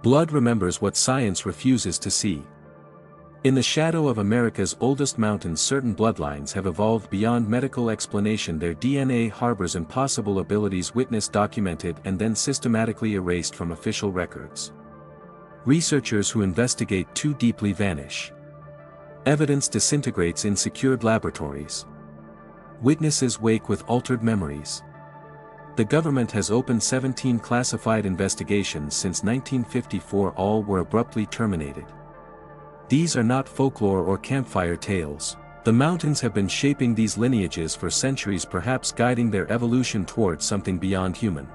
Blood remembers what science refuses to see. In the shadow of America's oldest mountains, certain bloodlines have evolved beyond medical explanation. Their DNA harbors impossible abilities witnessed, documented, and then systematically erased from official records. Researchers who investigate too deeply vanish. Evidence disintegrates in secured laboratories. Witnesses wake with altered memories. The government has opened 17 classified investigations since 1954. All were abruptly terminated. These are not folklore or campfire tales. The mountains have been shaping these lineages for centuries, perhaps guiding their evolution towards something beyond human.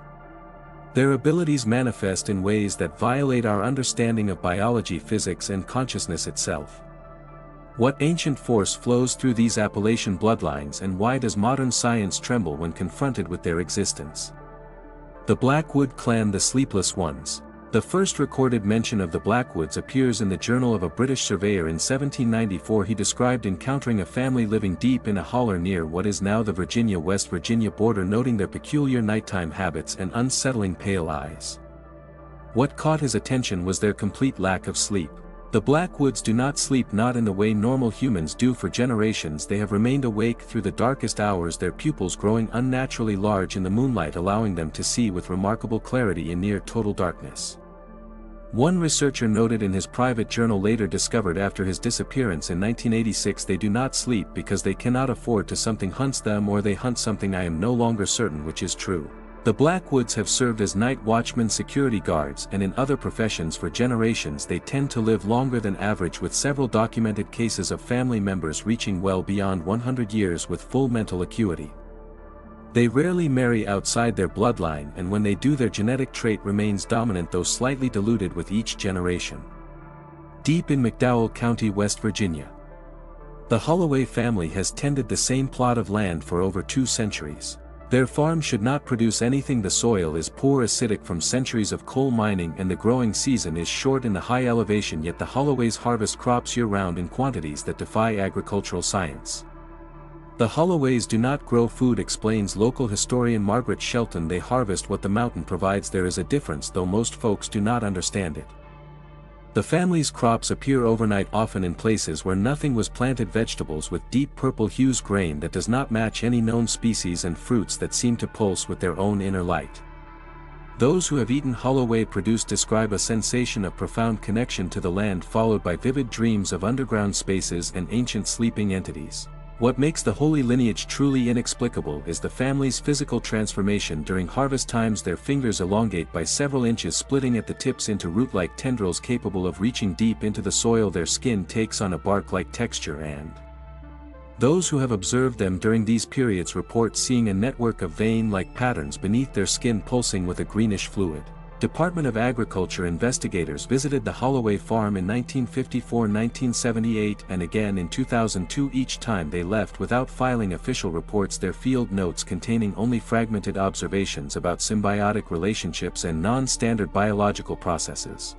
Their abilities manifest in ways that violate our understanding of biology, physics, and consciousness itself. What ancient force flows through these Appalachian bloodlines, and why does modern science tremble when confronted with their existence? The Blackwood clan, the sleepless ones. The first recorded mention of the Blackwoods appears in the journal of a British surveyor in 1794. He described encountering a family living deep in a holler near what is now the Virginia-West Virginia border, noting their peculiar nighttime habits and unsettling pale eyes. What caught his attention was their complete lack of sleep. The Blackwoods do not sleep, not in the way normal humans do. For generations they have remained awake through the darkest hours, their pupils growing unnaturally large in the moonlight, allowing them to see with remarkable clarity in near total darkness. One researcher noted in his private journal, later discovered after his disappearance in 1986, they do not sleep because they cannot afford to. Something hunts them, or they hunt something. I am no longer certain which is true. The Blackwoods have served as night watchmen, security guards, and in other professions for generations. They tend to live longer than average, with several documented cases of family members reaching well beyond 100 years with full mental acuity. They rarely marry outside their bloodline, and when they do, their genetic trait remains dominant, though slightly diluted with each generation. Deep in McDowell County, West Virginia. The Holloway family has tended the same plot of land for over 2 centuries. Their farm should not produce anything. The soil is poor, acidic from centuries of coal mining, and the growing season is short in the high elevation, yet the Holloways harvest crops year-round in quantities that defy agricultural science. The Holloways do not grow food, explains local historian Margaret Shelton. They harvest what the mountain provides. There is a difference, though most folks do not understand it. The family's crops appear overnight, often in places where nothing was planted. Vegetables with deep purple hues, grain that does not match any known species, and fruits that seem to pulse with their own inner light. Those who have eaten Holloway produce describe a sensation of profound connection to the land, followed by vivid dreams of underground spaces and ancient sleeping entities. What makes the holy lineage truly inexplicable is the family's physical transformation during harvest times. Their fingers elongate by several inches, splitting at the tips into root-like tendrils capable of reaching deep into the soil. Their skin takes on a bark-like texture, and those who have observed them during these periods report seeing a network of vein-like patterns beneath their skin pulsing with a greenish fluid. Department of Agriculture investigators visited the Holloway farm in 1954, 1978, and again in 2002. Each time they left without filing official reports, their field notes containing only fragmented observations about symbiotic relationships and non-standard biological processes.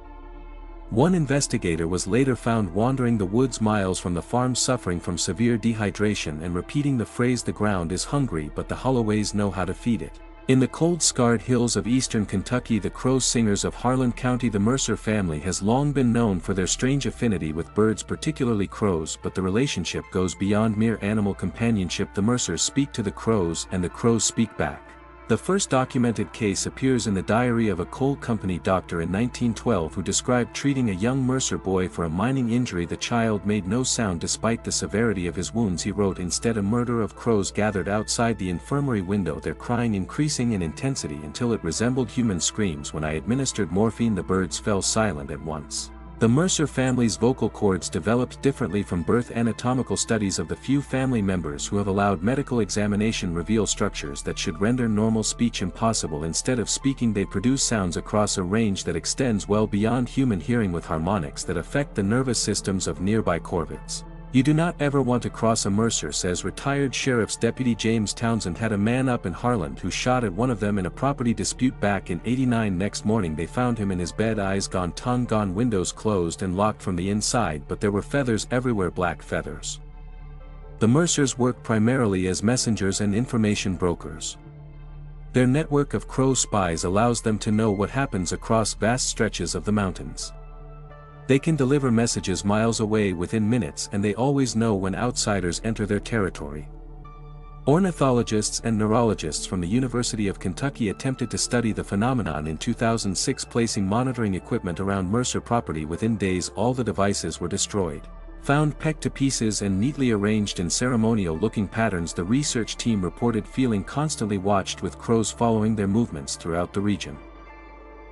One investigator was later found wandering the woods miles from the farm, suffering from severe dehydration and repeating the phrase, "The ground is hungry, but the Holloways know how to feed it." In the cold-scarred hills of eastern Kentucky, the Crow Singers of Harland County, the Mercer family has long been known for their strange affinity with birds, particularly crows, but the relationship goes beyond mere animal companionship. The Mercers speak to the crows, and the crows speak back. The first documented case appears in the diary of a coal company doctor in 1912 who described treating a young Mercer boy for a mining injury. The child made no sound despite the severity of his wounds. He wrote, "Instead, a murder of crows gathered outside the infirmary window, their crying increasing in intensity until it resembled human screams. When I administered morphine, the birds fell silent at once." The Mercer family's vocal cords developed differently from birth. Anatomical studies of the few family members who have allowed medical examination reveal structures that should render normal speech impossible. Instead of speaking, they produce sounds across a range that extends well beyond human hearing, with harmonics that affect the nervous systems of nearby corvids. "You do not ever want to cross a Mercer," says retired Sheriff's Deputy James Townsend. Had a man up in Harland who shot at one of them in a property dispute back in '89. Next morning they found him in his bed, eyes gone, tongue gone, windows closed and locked from the inside, but there were feathers everywhere, black feathers. The Mercers work primarily as messengers and information brokers. Their network of crow spies allows them to know what happens across vast stretches of the mountains. They can deliver messages miles away within minutes, and they always know when outsiders enter their territory. Ornithologists and neurologists from the University of Kentucky attempted to study the phenomenon in 2006, placing monitoring equipment around Mercer property. Within days, all the devices were destroyed. Found pecked to pieces and neatly arranged in ceremonial-looking patterns, the research team reported feeling constantly watched, with crows following their movements throughout the region.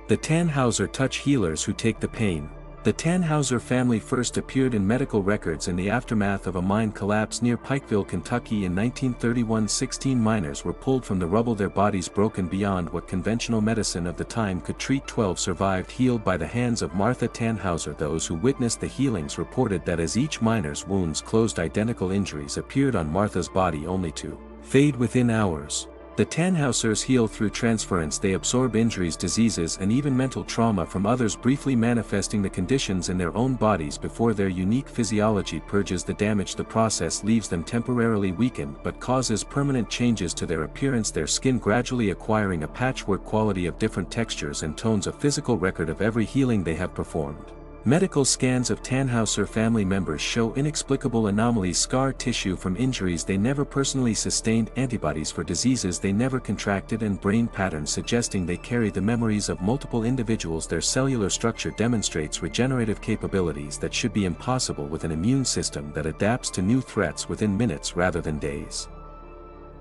The Tanhauser touch healers who take the pain. The Tanhauser family first appeared in medical records in the aftermath of a mine collapse near Pikeville, Kentucky in 1931. 16 miners were pulled from the rubble, their bodies broken beyond what conventional medicine of the time could treat. 12 survived, healed by the hands of Martha Tanhauser. Those who witnessed the healings reported that as each miner's wounds closed, identical injuries appeared on Martha's body, only to fade within hours. The Tanhausers heal through transference. They absorb injuries, diseases, and even mental trauma from others, briefly manifesting the conditions in their own bodies before their unique physiology purges the damage. The process leaves them temporarily weakened but causes permanent changes to their appearance, their skin gradually acquiring a patchwork quality of different textures and tones, a physical record of every healing they have performed. Medical scans of Tanhauser family members show inexplicable anomalies: scar tissue from injuries they never personally sustained, antibodies for diseases they never contracted, and brain patterns suggesting they carry the memories of multiple individuals. Their cellular structure demonstrates regenerative capabilities that should be impossible with an immune system that adapts to new threats within minutes rather than days.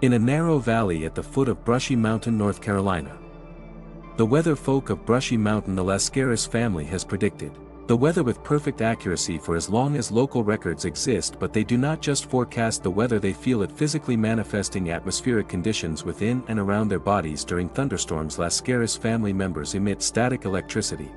In a narrow valley at the foot of Brushy Mountain, North Carolina. The weather folk of Brushy Mountain, the Lascaris family has predicted the weather with perfect accuracy for as long as local records exist, but they do not just forecast the weather, they feel it physically manifesting atmospheric conditions within and around their bodies. During thunderstorms, Lascaris family members emit static electricity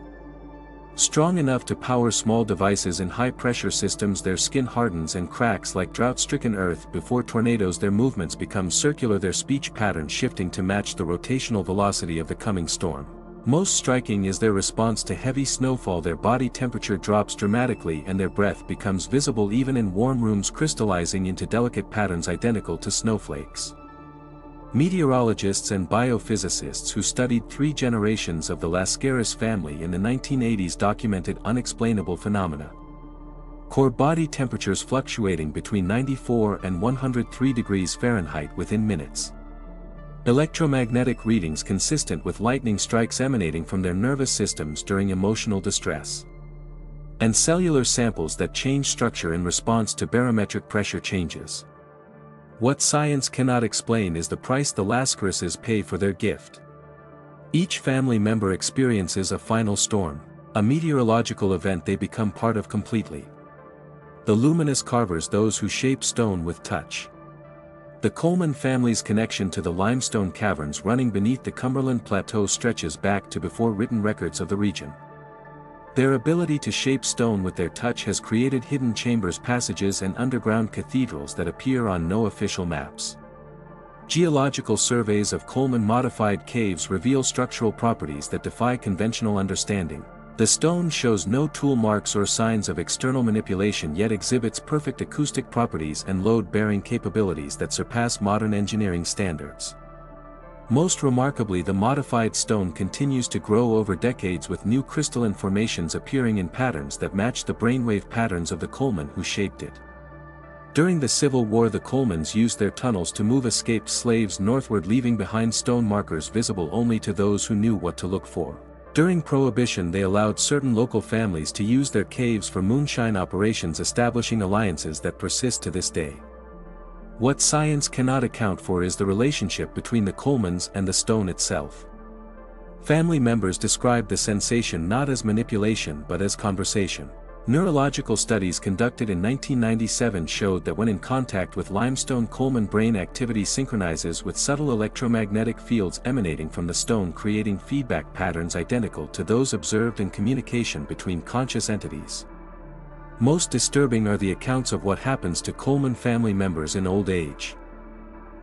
strong enough to power small devices in high-pressure systems. Their skin hardens and cracks like drought-stricken earth before tornadoes. Their movements become circular, their speech patterns shifting to match the rotational velocity of the coming storm. Most striking is their response to heavy snowfall. Their body temperature drops dramatically and their breath becomes visible even in warm rooms, crystallizing into delicate patterns identical to snowflakes. Meteorologists and biophysicists who studied 3 generations of the Lascaris family in the 1980s documented unexplainable phenomena. Core body temperatures fluctuating between 94 and 103 degrees Fahrenheit within minutes. Electromagnetic readings consistent with lightning strikes emanating from their nervous systems during emotional distress. And cellular samples that change structure in response to barometric pressure changes. What science cannot explain is the price the Lascarises pay for their gift. Each family member experiences a final storm, a meteorological event they become part of completely. The luminous carvers, those who shape stone with touch. The Coleman family's connection to the limestone caverns running beneath the Cumberland Plateau stretches back to before written records of the region. Their ability to shape stone with their touch has created hidden chambers, passages, and underground cathedrals that appear on no official maps. Geological surveys of Coleman-modified caves reveal structural properties that defy conventional understanding. The stone shows no tool marks or signs of external manipulation, yet exhibits perfect acoustic properties and load-bearing capabilities that surpass modern engineering standards. Most remarkably, the modified stone continues to grow over decades, with new crystalline formations appearing in patterns that match the brainwave patterns of the Coleman who shaped it. During the Civil War, the Colemans used their tunnels to move escaped slaves northward, leaving behind stone markers visible only to those who knew what to look for. During Prohibition, they allowed certain local families to use their caves for moonshine operations, establishing alliances that persist to this day. What science cannot account for is the relationship between the Colemans and the stone itself. Family members described the sensation not as manipulation but as conversation. Neurological studies conducted in 1997 showed that when in contact with limestone, Coleman brain activity synchronizes with subtle electromagnetic fields emanating from the stone, creating feedback patterns identical to those observed in communication between conscious entities. Most disturbing are the accounts of what happens to Coleman family members in old age.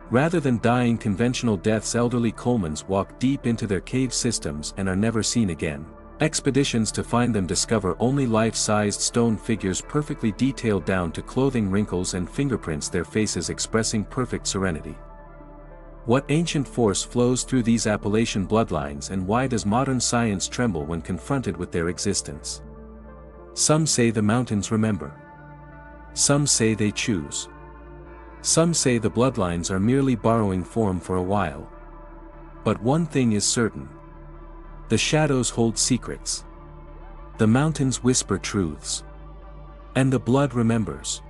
Rather than dying conventional deaths, elderly Colemans walk deep into their cave systems and are never seen again. Expeditions to find them discover only life-sized stone figures, perfectly detailed down to clothing wrinkles and fingerprints, their faces expressing perfect serenity. What ancient force flows through these Appalachian bloodlines, and why does modern science tremble when confronted with their existence? Some say the mountains remember. Some say they choose. Some say the bloodlines are merely borrowing form for a while. But one thing is certain. The shadows hold secrets. The mountains whisper truths. And the blood remembers.